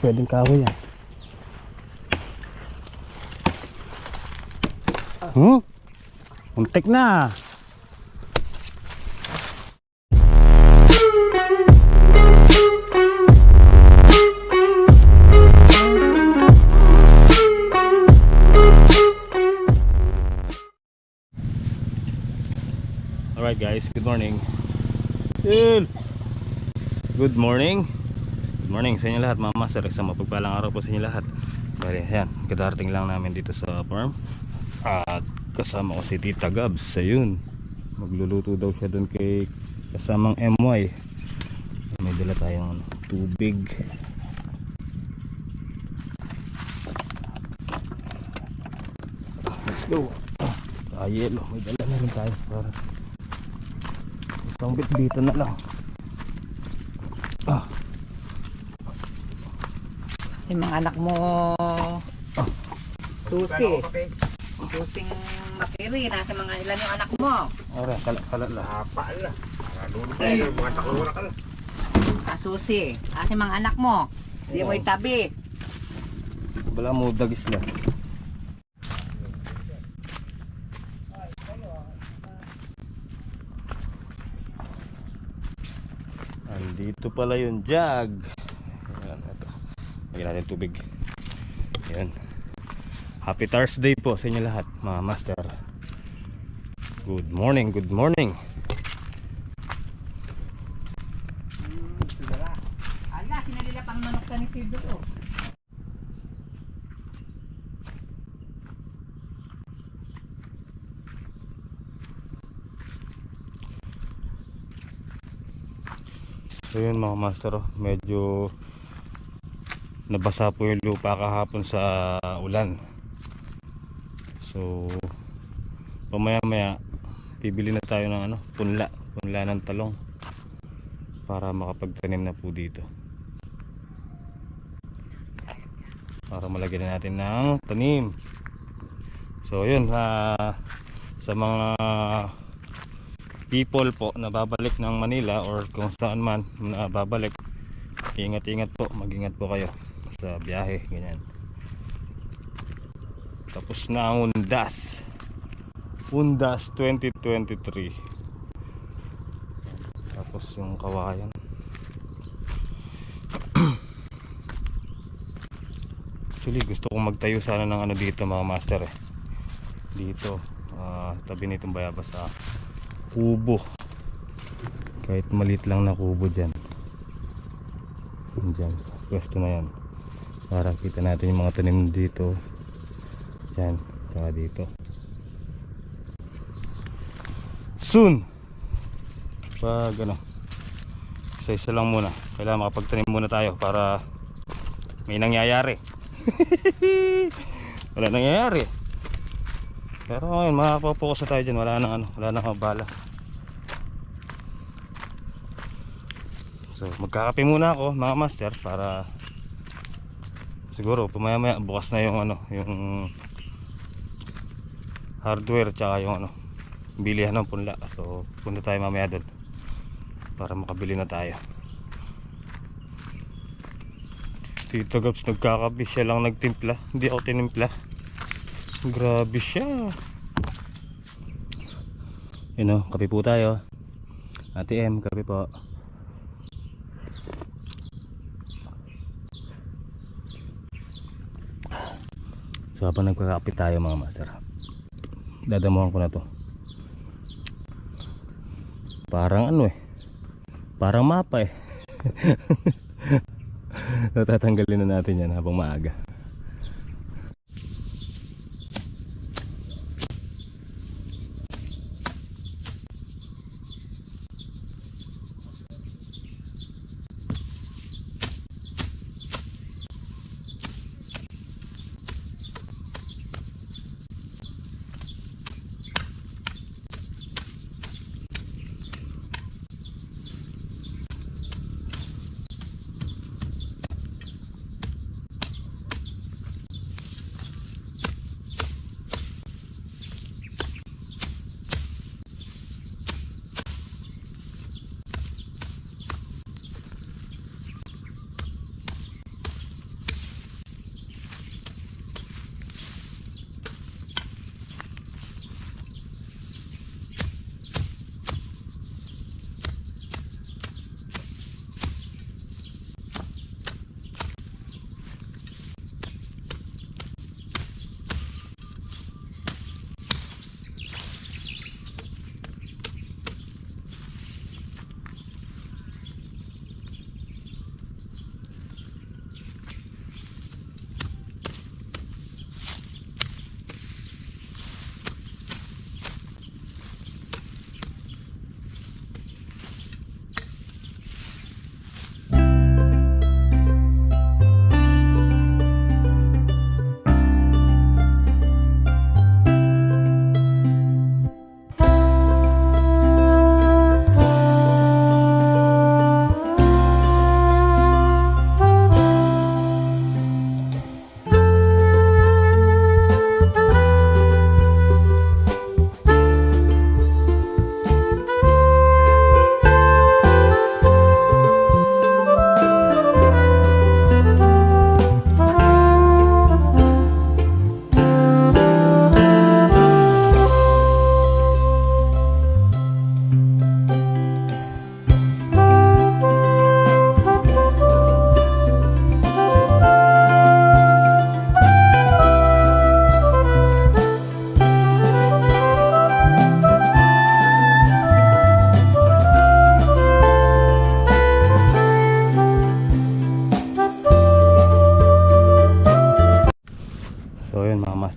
Pwedeng kahoy yan. Muntik na. Alright guys, good morning. Good morning. Good morning sa inyo lahat mga master. Isang mapagpalang araw po sa inyo lahat. Bali, ayan, kadarating lang namin dito sa farm. At kasama ko si Tita Gabs. Ayun, magluluto daw siya dun kay kasamang MY. May dala tayong tubig. Let's go. Yelo, may dala na rin tayo para isang bit-bita na lang. Si mga anak mo susi. Susing makiri na sa mga ilan yung anak mo. Ara, kala la. Pala. Lulog tayo mga takura ka. Susi. Kasi mga anak mo. Di mo itabi. Wala mo dagis lang. Andito pala yung jug. Ayan, ito. Lagyan natin tubig. Ayan. Happy Thursday po sa inyo lahat mga master. Good morning, good morning. Ala, sinalila pang manok ka ni Sildo to. So yun mga master, medyo nabasa po yung lupa kahapon sa ulan. So pamaya maya bibili na tayo ng punla ng talong para makapagtanim na po dito, para malagyan na natin ng tanim. So yun, sa mga people po na babalik ng Manila or kung saan man na babalik, ingat po, mag-ingat po kayo sa biyahe, ganyan. Tapos na ang Undas 2023. Tapos yung kawayan. Actually gusto kong magtayo sana ng dito mga master dito, tabi nitong bayabas sa kubo, kahit maliit lang na kubo dyan, pwesto na yan para kita natin yung mga tanim dito yan, saka dito soon. Pag isa-isa lang muna, kailangan makapagtanim muna tayo para may nangyayari. Wala nangyayari, pero ngayon makapokus na tayo dyan. Wala nang abala. So magkakape muna ako mga master, para siguro pumaya-maya bukas na yung yung hardware tsaka yung bilihan ng punla. So punta tayo mamaya doon para makabili na tayo. Tito Gabs nagkakape, siya lang nagtimpla, hindi ako tinimpla. Grabe siya. Kape po tayo. Ate M, kape po. So habang nagkakape tayo mga master, dadamuhan ko na to. Parang parang mapa Tatanggalin na natin yan habang maaga.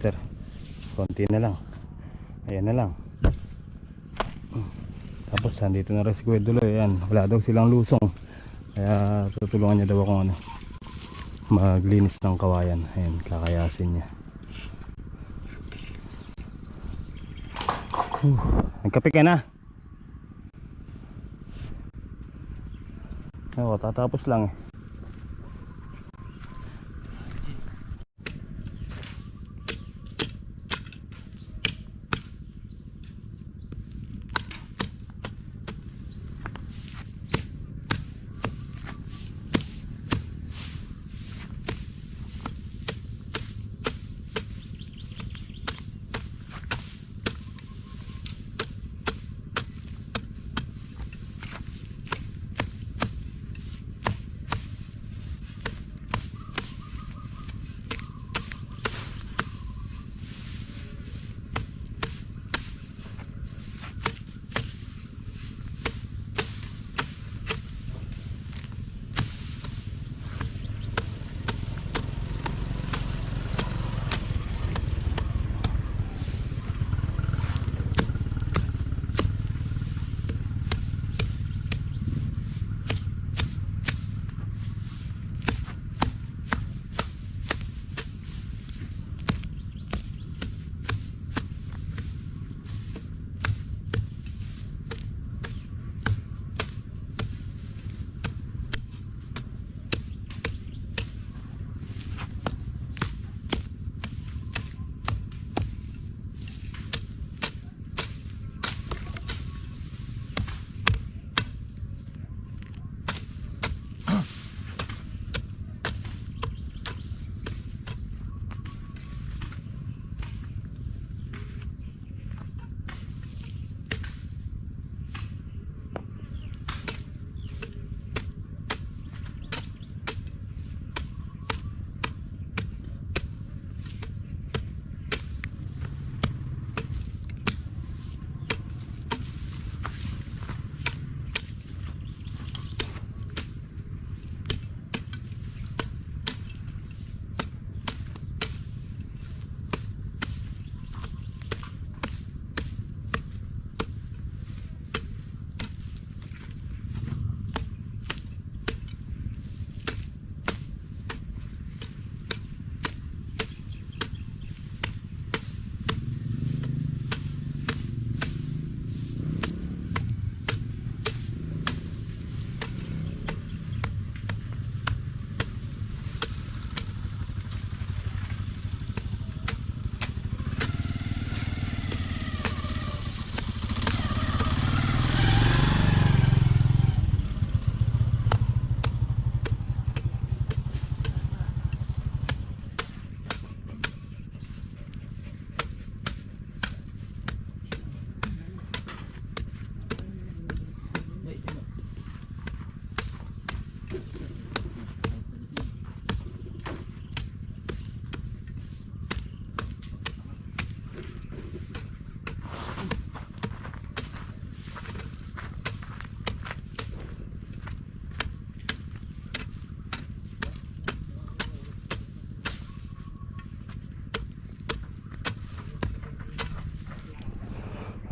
master. Konti na lang. Ayan na lang. Tapos nandito na rin si Kuya Duloy. Ayan, wala daw silang lusong, kaya tutulungan niya daw ako ano, maglinis ng kawayan. Ayan, kakayasin niya. Nagkape ka na? Oo, tatapos lang eh.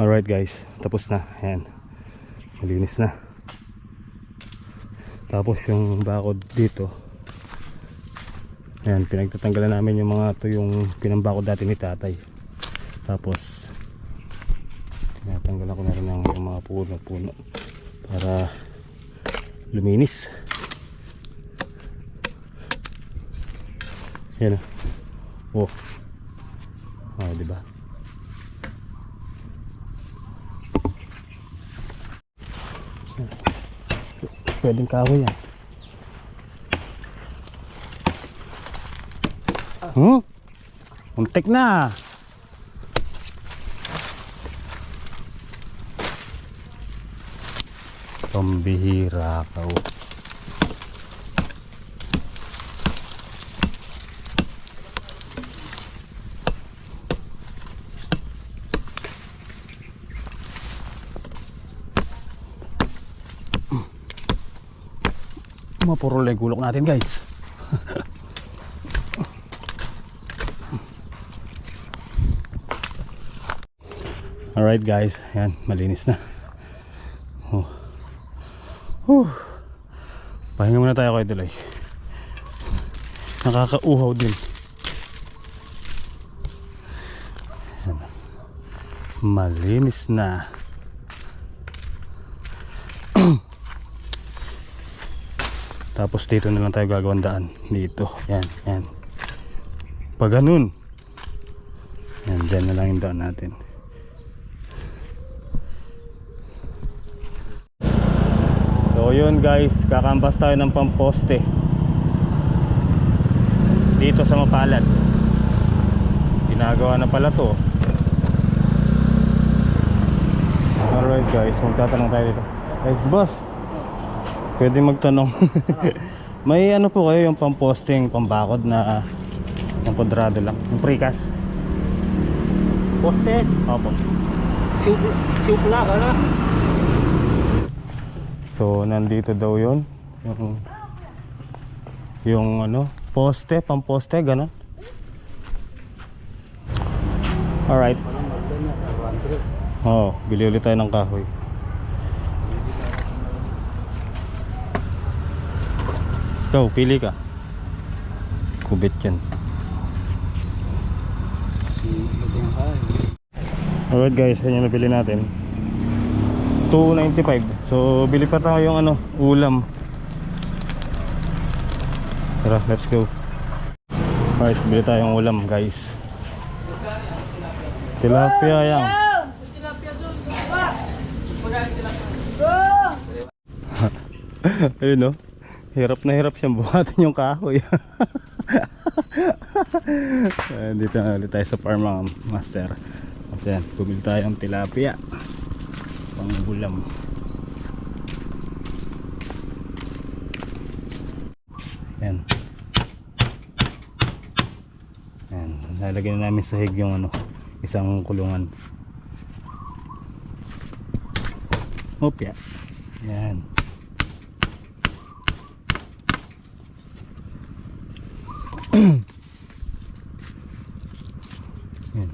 Alright guys, tapos na. Ayan, malinis na. Tapos yung bakod dito, ayan, pinagtatanggalan namin yung mga to, yung pinambakod dati ni tatay. Tapos tinatanggalan ko na rin yung mga puno para luminis. Ayan. Oh, diba? Pwedeng kahoy yan. Muntik na. Pambihira ka. Mapuro lang gulok natin guys. Alright guys, yan, malinis na. Oh. Pahinga muna tayo kay Duloy. Nakakauhaw din. Yan. Malinis na. Tapos dito na lang tayo gagawang daan. Dito, yan, yan. Pag ganun, yan, dyan na lang yung daan natin. So yun guys, kakambas tayo ng pamposte dito sa Mapalad. Ginagawa na pala to. Alright guys, magtatanong tayo dito. Hey boss, pwede magtanong. May ano po kayo yung pamposting, pambakod na yung kwadrado lang, yung precast? Poste, Opo. siupla ka na. So nandito daw yun, yung ano, poste, pamposte, gano'n. Alright. Oo, bili ulit tayo ng kahoy. Ikaw, pili ka. Kubit yan. Alright guys, yan yung nabili natin. 295. So bili pa tayo yung ano, ulam. Tara, let's go. Alright, bili tayong ulam guys. Tilapia yan. Ayun no, hirap na hirap siyang buhatin yung kahoy. Dito na ulit tayo sa farm mga master. Ayan, bumili tayong tilapia pang ulam. Ayan. Ayan, lalagyan na namin sa hig yung ano, isang kulungan. Opya. Ayan. Ayan.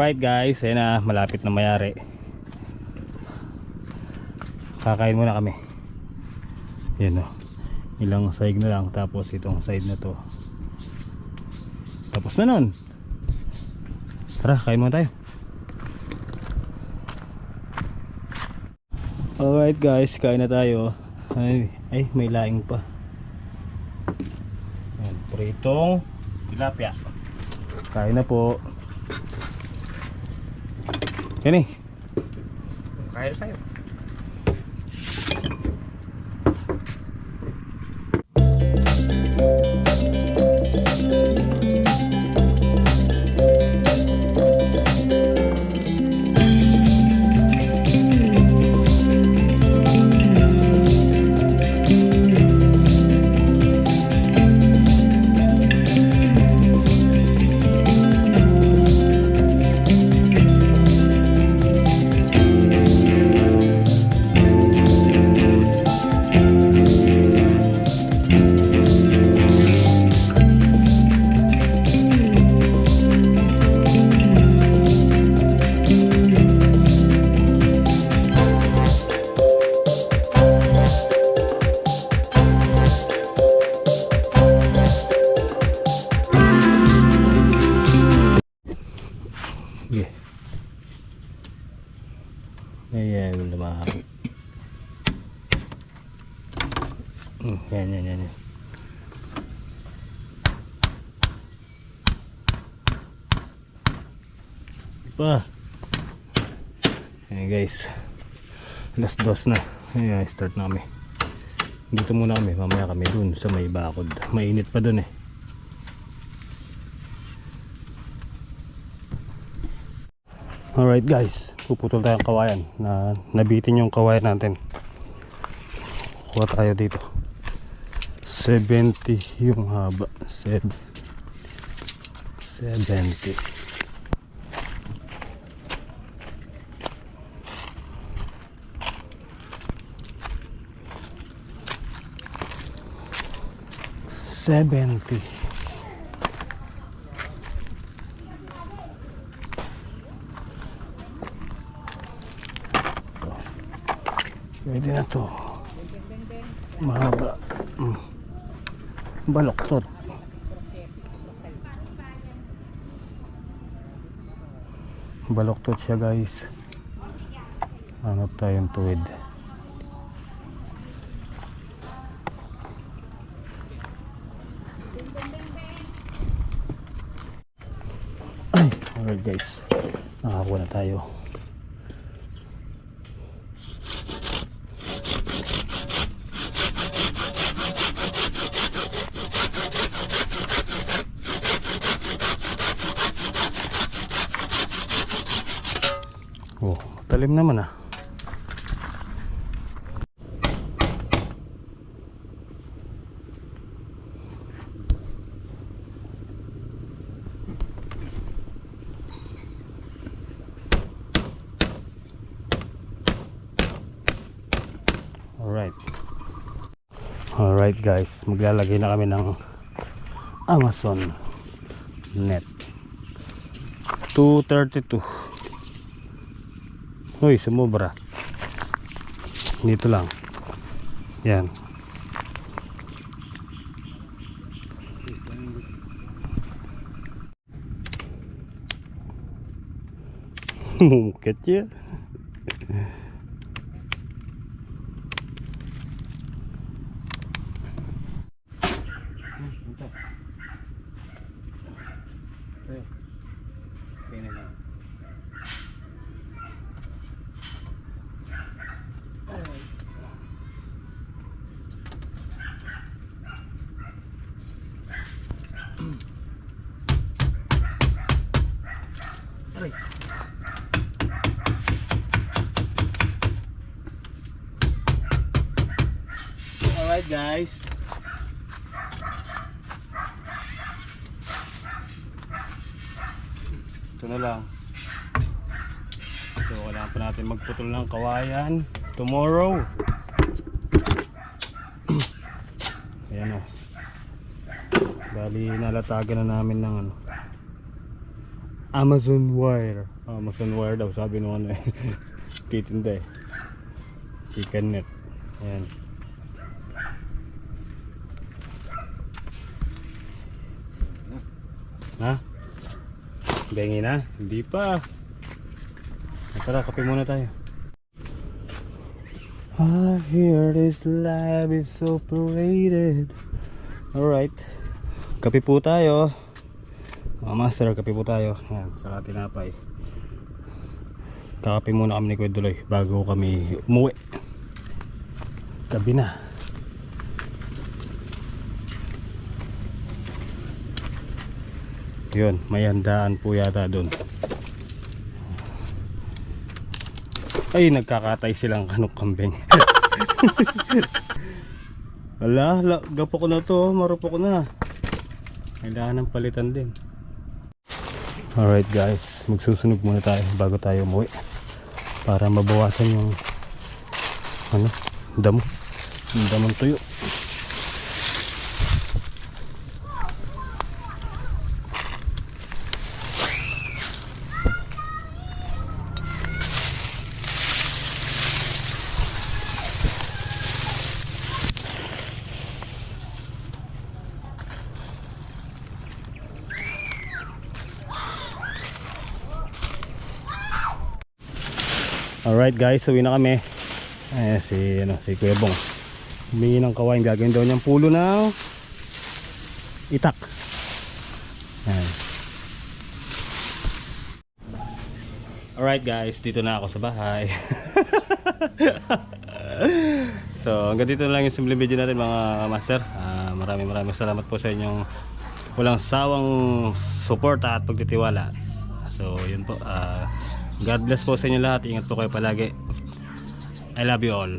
Alright guys, ayun na, malapit na mayari. Kakain muna kami. Yan o, ilang side na lang. Tapos itong side na to, tapos na nun. Tara, kain muna tayo. Alright guys, kain na tayo. Ay may laing pa. Yan, pritong tilapia. Kain na po. Kani. Kaya tayo. Yeah. Ayan, lumahang. Yan. Pa. Ayan guys. Alas 2 na. Ayan, start na kami. Dito muna kami. Mamaya kami dun sa may bakod. Mainit pa dun eh. Alright guys, puputol tayong kawayan na nabitin yung kawayan natin. Kuha tayo dito 70 yung haba. 70. Pwede na to. Mahaba. Baloktot. Baloktot siya guys. Hanap tayong tuwid. Ay, alright guys. Nakakuha na tayo. Oh, talim naman ah. Alright guys, maglalagay na kami ng Amazon net 232. Hoy, sumobra. Dito lang. Yan. Mungkit ya. Alright guys, ito na lang. So kailangan pa natin magputol ng kawayan tomorrow. Ayan o. Bali nalatagan na namin ng ano, Amazon wire. Amazon wire daw sabi nung ano eh. Titinda eh, chicken net. Ayan. Ha? Bengi na? Hindi pa. Tara, kape muna tayo. I hear this lab is operated. Alright, kape po tayo. Master, kape po tayo. Ayan, saka tinapay. Kakape muna kami ni Kuya Duloy bago kami umuwi. Gabi na. Yun, may handaan po yata doon. Ay, nagkakatay silang kanok kambing. Ala, gapo ko na to, marupok na. Kailangan ng palitan din. Alright guys, magsusunog muna tayo bago tayo umuwi para mabawasan yung damo. Yung damong tuyo. Alright guys, uwi na kami. Si Kuya Bong humingi ng kawain, gagawin daw niyang pulo ng itak. Ayan. Alright guys, dito na ako sa bahay. So hanggang dito na lang yung simple video natin mga master. Maraming salamat po sa inyong walang sawang suporta at pagtitiwala. So yun po, God bless po sa inyo lahat. Ingat po kayo palagi. I love you all.